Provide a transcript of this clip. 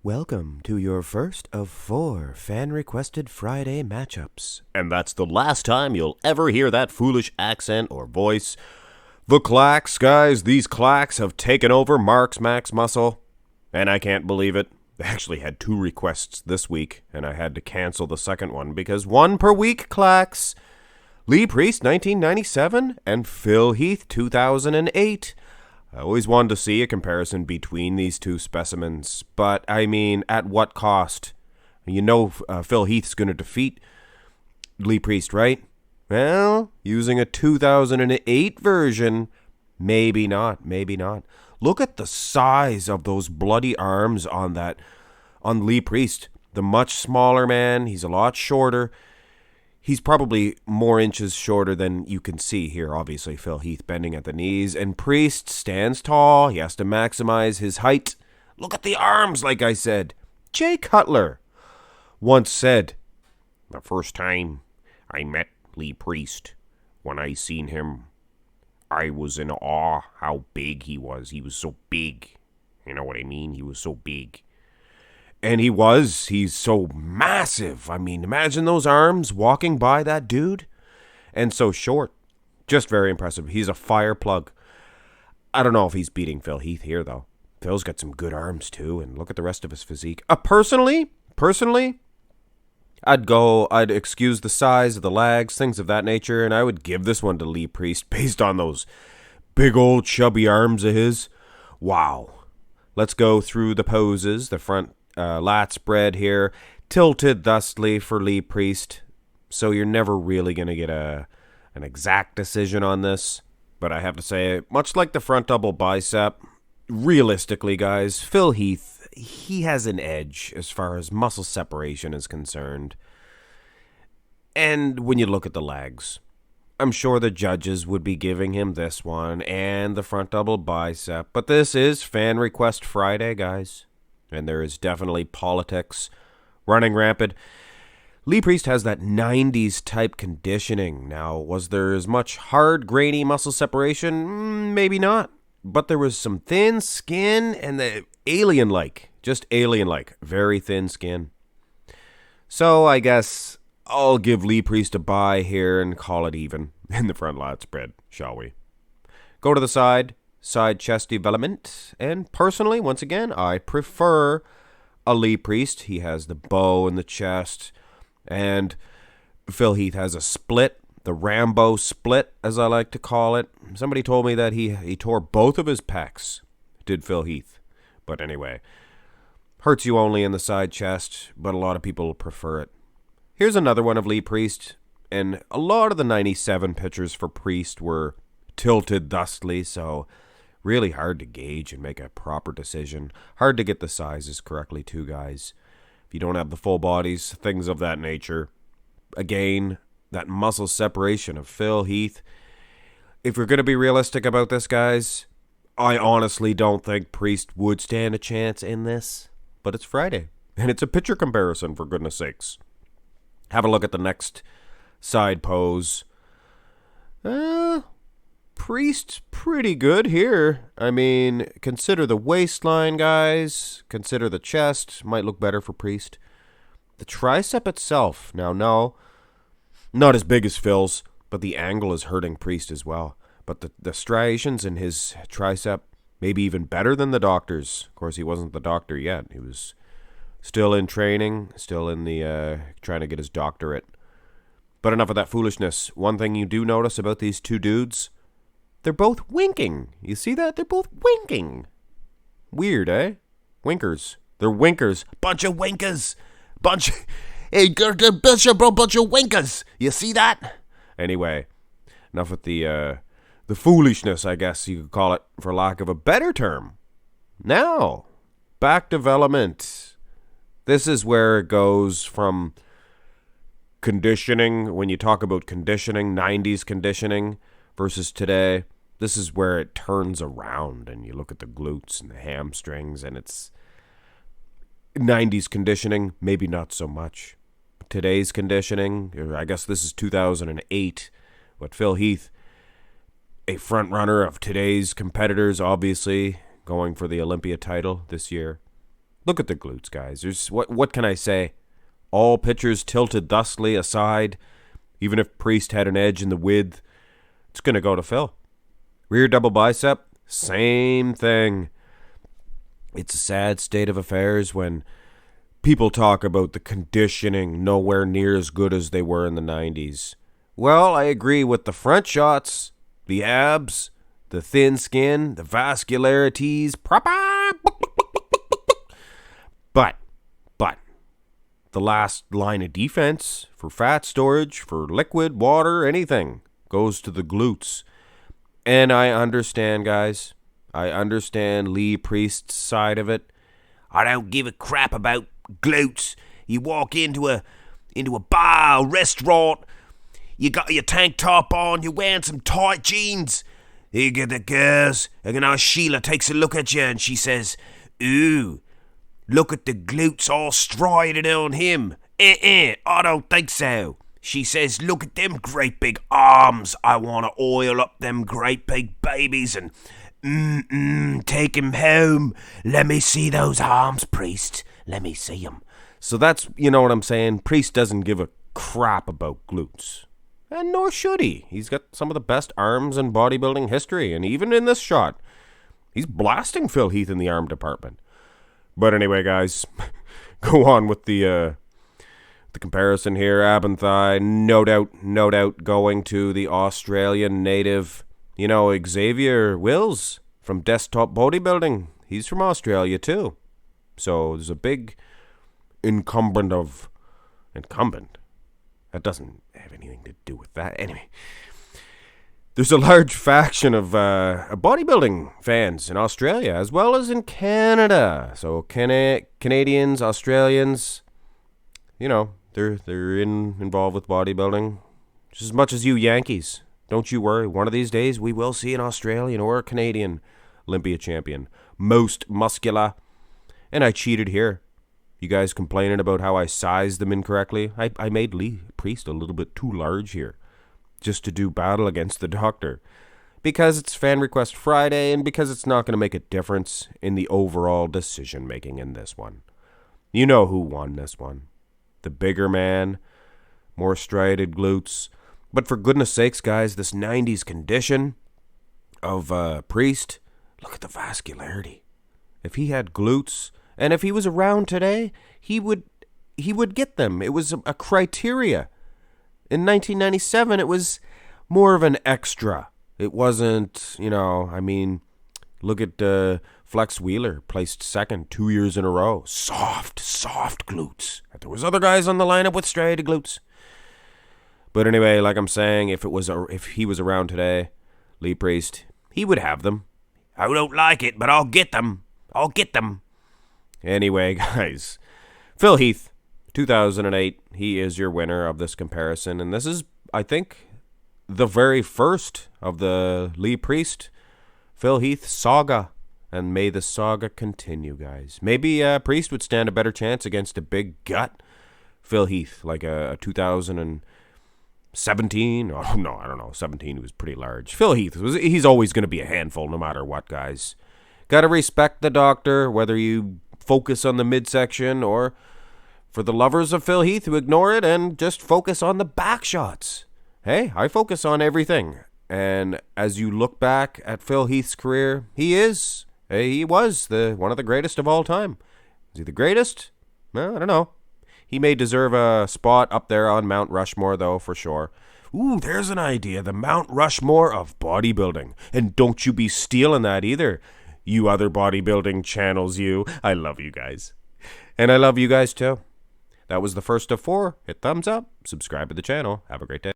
Welcome to your first of 4 fan-requested Friday matchups. And that's the last time you'll ever hear that foolish accent or voice. The clacks, guys, these clacks have taken over Mark's Max Muscle. And I can't believe it. I actually had 2 requests this week, and I had to cancel the second one because one per week, clacks. Lee Priest, 1997, and Phil Heath, 2008. I always wanted to see a comparison between these two specimens, but I mean, at what cost? You know Phil Heath's going to defeat Lee Priest, right? Well, using a 2008 version, maybe not. Look at the size of those bloody arms on Lee Priest. The much smaller man, he's a lot shorter. He's probably more inches shorter than you can see here. Obviously, Phil Heath bending at the knees. And Priest stands tall. He has to maximize his height. Look at the arms, like I said. Jay Cutler once said, "The first time I met Lee Priest, when I seen him, I was in awe how big he was. He was so big. You know what I mean? He was so big." And he's so massive. I mean, imagine those arms walking by that dude. And so short. Just very impressive. He's a fire plug. I don't know if he's beating Phil Heath here, though. Phil's got some good arms, too. And look at the rest of his physique. Personally, I'd excuse the size of the legs, things of that nature, and I would give this one to Lee Priest based on those big old chubby arms of his. Wow. Let's go through the poses. The front lat spread here, tilted thusly for Lee Priest, so you're never really going to get an exact decision on this, but I have to say, much like the front double bicep, realistically, guys, Phil Heath, he has an edge as far as muscle separation is concerned. And when you look at the legs, I'm sure the judges would be giving him this one and the front double bicep, but this is Fan Request Friday, guys. And there is definitely politics running rampant. Lee Priest has that 90s type conditioning. Now, was there as much hard, grainy muscle separation? Maybe not. But there was some thin skin and the alien-like. Just alien-like. Very thin skin. So I guess I'll give Lee Priest a bye here and call it even in the front lat spread, shall we? Go to the side chest development, and personally, once again, I prefer a Lee Priest. He has the bow in the chest, and Phil Heath has a split, the Rambo split, as I like to call it. Somebody told me that he tore both of his pecs, did Phil Heath. But anyway, hurts you only in the side chest, but a lot of people prefer it. Here's another one of Lee Priest, and a lot of the 97 pictures for Priest were tilted thusly, so really hard to gauge and make a proper decision. Hard to get the sizes correctly too, guys. If you don't have the full bodies, things of that nature. Again, that muscle separation of Phil Heath. If we're going to be realistic about this, guys, I honestly don't think Priest would stand a chance in this. But it's Friday, and it's a picture comparison, for goodness sakes. Have a look at the next side pose. Priest pretty good here. I mean, consider the waistline, guys. Consider the chest. Might look better for Priest. The tricep itself, now no, not as big as Phil's, but the angle is hurting Priest as well. But the striations in his tricep, maybe even better than the doctor's. Of course, he wasn't the doctor yet. He was still in training, still in the trying to get his doctorate. But enough of that foolishness. One thing you do notice about these two dudes, they're both winking. You see that? They're both winking. Weird, eh? Winkers. They're winkers. Bunch of winkers. Hey, bunch of winkers. You see that? Anyway, enough with the foolishness, I guess you could call it, for lack of a better term. Now, back development. This is where it goes from conditioning, when you talk about conditioning, 90s conditioning versus today. This is where it turns around and you look at the glutes and the hamstrings, and it's 90s conditioning, maybe not so much. Today's conditioning, I guess this is 2008, but Phil Heath, a front runner of today's competitors, obviously, going for the Olympia title this year. Look at the glutes, guys. What can I say? All pitchers tilted thusly aside. Even if Priest had an edge in the width, it's going to go to Phil. Rear double bicep, same thing. It's a sad state of affairs when people talk about the conditioning nowhere near as good as they were in the 90s. Well, I agree with the front shots, the abs, the thin skin, the vascularities, but the last line of defense for fat storage, for liquid, water, anything goes to the glutes. And I understand, guys. I understand Lee Priest's side of it. I don't give a crap about glutes. You walk into a bar, a restaurant, you got your tank top on, you're wearing some tight jeans. You get the girls, and Sheila takes a look at you and she says, "Ooh, look at the glutes all striated on him. I don't think so." She says, "Look at them great big arms. I want to oil up them great big babies and take him home. Let me see those arms, Priest. Let me see them." So that's, you know what I'm saying? Priest doesn't give a crap about glutes. And nor should he. He's got some of the best arms in bodybuilding history. And even in this shot, he's blasting Phil Heath in the arm department. But anyway, guys, go on with the comparison here. Ab and thigh, no doubt going to the Australian native, Xavier Wills from Desktop Bodybuilding. He's from Australia too. So there's a big incumbent. That doesn't have anything to do with that. Anyway, there's a large faction of bodybuilding fans in Australia as well as in Canada. So Canadians, Australians, they're involved with bodybuilding just as much as you Yankees. Don't you worry. One of these days we will see an Australian or a Canadian Olympia champion. Most muscular. And I cheated here. You guys complaining about how I sized them incorrectly? I made Lee Priest a little bit too large here just to do battle against the doctor. Because it's Fan Request Friday and because it's not going to make a difference in the overall decision making in this one. You know who won this one. The bigger man, more striated glutes. But for goodness sakes, guys, this 90s condition of Priest, look at the vascularity. If he had glutes, and if he was around today, he would get them. It was a criteria. In 1997, it was more of an extra. It wasn't, look at Flex Wheeler, placed second 2 years in a row. Soft glutes. There was other guys on the lineup with striated glutes. But anyway, like I'm saying, if he was around today, Lee Priest, he would have them. I don't like it, but I'll get them. Anyway, guys, Phil Heath, 2008, he is your winner of this comparison. And this is, I think, the very first of the Lee Priest, Phil Heath saga. And may the saga continue, guys. Maybe Priest would stand a better chance against a big gut Phil Heath, like a 2017. Oh, no, I don't know. 17 was pretty large. Phil Heath, he's always going to be a handful no matter what, guys. Got to respect the doctor, whether you focus on the midsection or for the lovers of Phil Heath who ignore it and just focus on the back shots. Hey, I focus on everything. And as you look back at Phil Heath's career, he was one of the greatest of all time. Is he the greatest? Well, I don't know. He may deserve a spot up there on Mount Rushmore, though, for sure. Ooh, there's an idea. The Mount Rushmore of bodybuilding. And don't you be stealing that either. You other bodybuilding channels, you. I love you guys. And I love you guys too. That was the first of 4. Hit thumbs up. Subscribe to the channel. Have a great day.